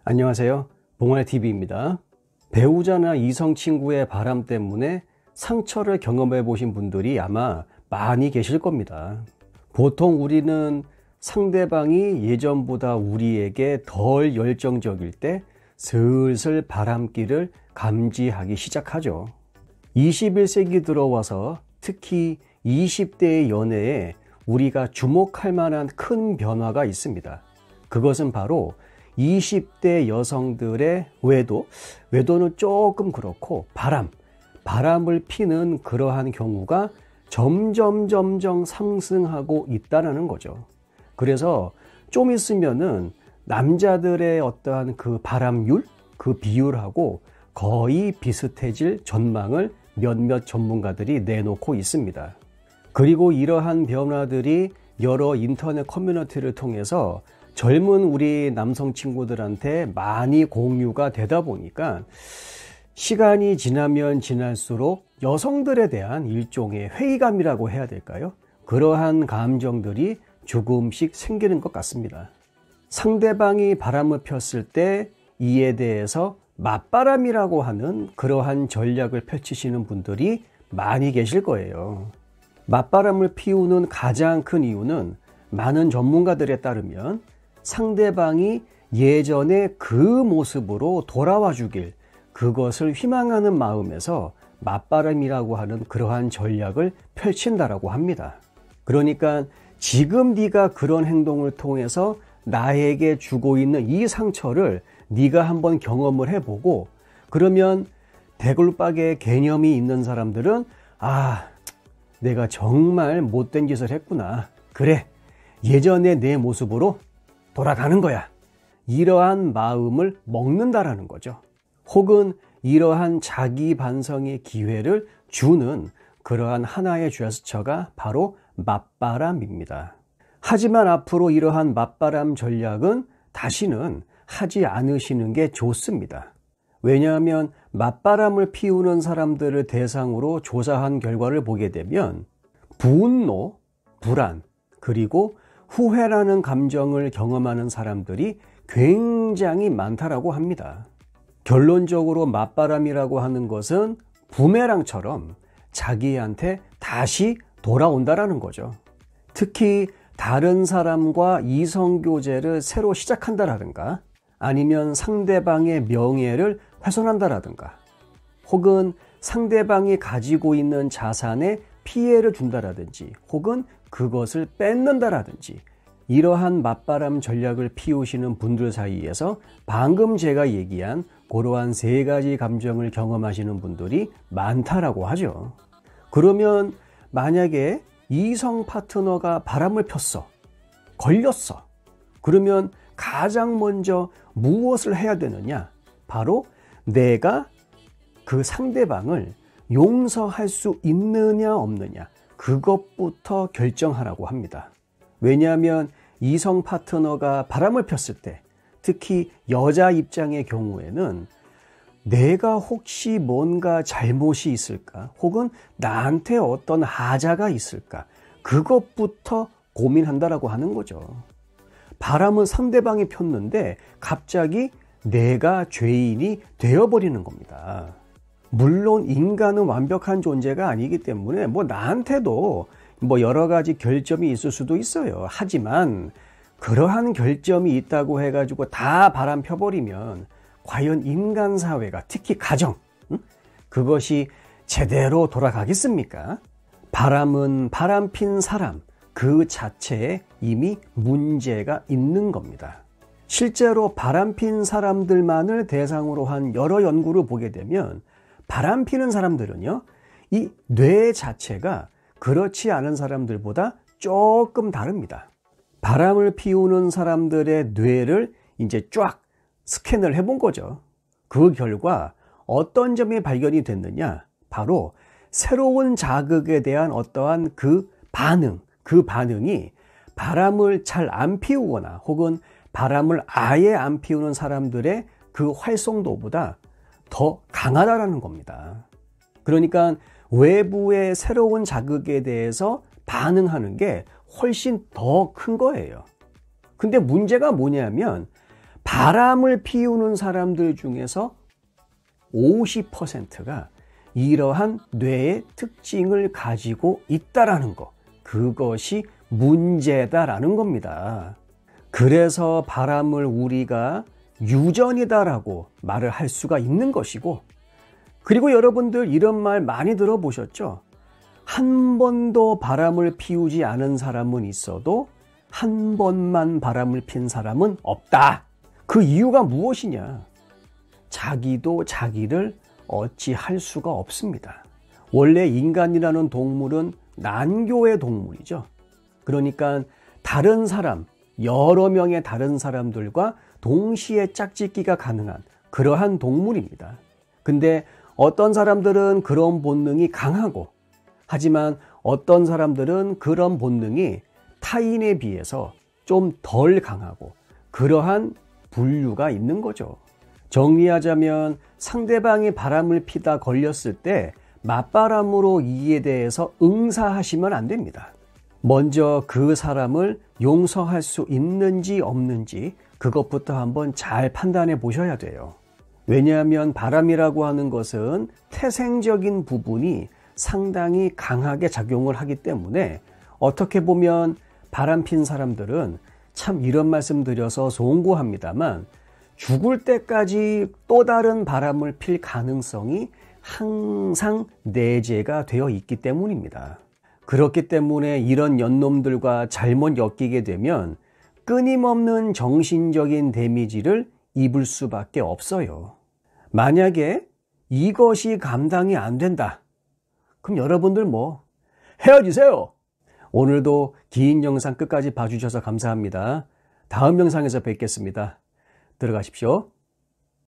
안녕하세요. 봉알TV입니다. 배우자나 이성 친구의 바람 때문에 상처를 경험해 보신 분들이 아마 많이 계실 겁니다. 보통 우리는 상대방이 예전보다 우리에게 덜 열정적일 때 슬슬 바람기를 감지하기 시작하죠. 21세기 들어와서 특히 20대의 연애에 우리가 주목할 만한 큰 변화가 있습니다. 그것은 바로 20대 여성들의 외도는 조금 그렇고 바람을 피는 그러한 경우가 점점 상승하고 있다는 거죠. 그래서 좀 있으면은 남자들의 어떠한 그 바람률, 그 비율하고 거의 비슷해질 전망을 몇몇 전문가들이 내놓고 있습니다. 그리고 이러한 변화들이 여러 인터넷 커뮤니티를 통해서 젊은 우리 남성 친구들한테 많이 공유가 되다 보니까 시간이 지나면 지날수록 여성들에 대한 일종의 회의감이라고 해야 될까요? 그러한 감정들이 조금씩 생기는 것 같습니다. 상대방이 바람을 폈을 때 이에 대해서 맞바람이라고 하는 그러한 전략을 펼치시는 분들이 많이 계실 거예요. 맞바람을 피우는 가장 큰 이유는 많은 전문가들에 따르면 상대방이 예전의 그 모습으로 돌아와 주길 그것을 희망하는 마음에서 맞바람이라고 하는 그러한 전략을 펼친다라고 합니다. 그러니까 지금 네가 그런 행동을 통해서 나에게 주고 있는 이 상처를 네가 한번 경험을 해보고 그러면 대굴박의 개념이 있는 사람들은 내가 정말 못된 짓을 했구나. 그래, 예전의 내 모습으로 돌아가는 거야. 이러한 마음을 먹는다라는 거죠. 혹은 이러한 자기 반성의 기회를 주는 그러한 하나의 제스처가 바로 맞바람입니다. 하지만 앞으로 이러한 맞바람 전략은 다시는 하지 않으시는 게 좋습니다. 왜냐하면 맞바람을 피우는 사람들을 대상으로 조사한 결과를 보게 되면 분노, 불안, 그리고 후회라는 감정을 경험하는 사람들이 굉장히 많다라고 합니다. 결론적으로 맞바람이라고 하는 것은 부메랑처럼 자기한테 다시 돌아온다라는 거죠. 특히 다른 사람과 이성교제를 새로 시작한다라든가 아니면 상대방의 명예를 훼손한다라든가 혹은 상대방이 가지고 있는 자산에 피해를 준다라든지 혹은 그것을 뺏는다라든지 이러한 맞바람 전략을 피우시는 분들 사이에서 방금 제가 얘기한 그러한 세 가지 감정을 경험하시는 분들이 많다라고 하죠. 그러면 만약에 이성 파트너가 바람을 폈어, 걸렸어. 그러면 가장 먼저 무엇을 해야 되느냐? 바로 내가 그 상대방을 용서할 수 있느냐 없느냐 그것부터 결정하라고 합니다. 왜냐하면 이성 파트너가 바람을 폈을 때 특히 여자 입장의 경우에는 내가 혹시 뭔가 잘못이 있을까 혹은 나한테 어떤 하자가 있을까 그것부터 고민한다라고 하는 거죠. 바람은 상대방이 폈는데 갑자기 내가 죄인이 되어버리는 겁니다. 물론 인간은 완벽한 존재가 아니기 때문에 나한테도 여러 가지 결점이 있을 수도 있어요. 하지만 그러한 결점이 있다고 해가지고 다 바람 펴버리면 과연 인간 사회가 특히 가정 그것이 제대로 돌아가겠습니까? 바람은 바람핀 사람 그 자체에 이미 문제가 있는 겁니다. 실제로 바람핀 사람들만을 대상으로 한 여러 연구를 보게 되면 바람피는 사람들은요, 이 뇌 자체가 그렇지 않은 사람들보다 조금 다릅니다. 바람을 피우는 사람들의 뇌를 이제 쫙 스캔을 해본 거죠. 그 결과 어떤 점이 발견이 됐느냐? 바로 새로운 자극에 대한 어떠한 그 반응이 바람을 잘 안 피우거나 혹은 바람을 아예 안 피우는 사람들의 그 활성도보다 더 강하다라는 겁니다. 그러니까 외부의 새로운 자극에 대해서 반응하는 게 훨씬 더 큰 거예요. 근데 문제가 뭐냐면 바람을 피우는 사람들 중에서 50%가 이러한 뇌의 특징을 가지고 있다라는 거, 그것이 문제다라는 겁니다. 그래서 바람을 우리가 유전이다라고 말을 할 수가 있는 것이고, 그리고 여러분들 이런 말 많이 들어보셨죠? 한 번도 바람을 피우지 않은 사람은 있어도 한 번만 바람을 핀 사람은 없다. 그 이유가 무엇이냐? 자기도 자기를 어찌할 수가 없습니다. 원래 인간이라는 동물은 난교의 동물이죠. 그러니까 다른 사람, 여러 명의 다른 사람들과 동시에 짝짓기가 가능한 그러한 동물입니다. 근데 어떤 사람들은 그런 본능이 강하고, 하지만 어떤 사람들은 그런 본능이 타인에 비해서 좀 덜 강하고, 그러한 분류가 있는 거죠. 정리하자면 상대방이 바람을 피다 걸렸을 때 맞바람으로 이에 대해서 응사하시면 안 됩니다. 먼저 그 사람을 용서할 수 있는지 없는지 그것부터 한번 잘 판단해 보셔야 돼요. 왜냐하면 바람이라고 하는 것은 태생적인 부분이 상당히 강하게 작용을 하기 때문에, 어떻게 보면 바람핀 사람들은 참 이런 말씀 드려서 송구합니다만 죽을 때까지 또 다른 바람을 필 가능성이 항상 내재가 되어 있기 때문입니다. 그렇기 때문에 이런 연놈들과 잘못 엮이게 되면 끊임없는 정신적인 데미지를 입을 수밖에 없어요. 만약에 이것이 감당이 안 된다, 그럼 여러분들 헤어지세요. 오늘도 긴 영상 끝까지 봐주셔서 감사합니다. 다음 영상에서 뵙겠습니다. 들어가십시오.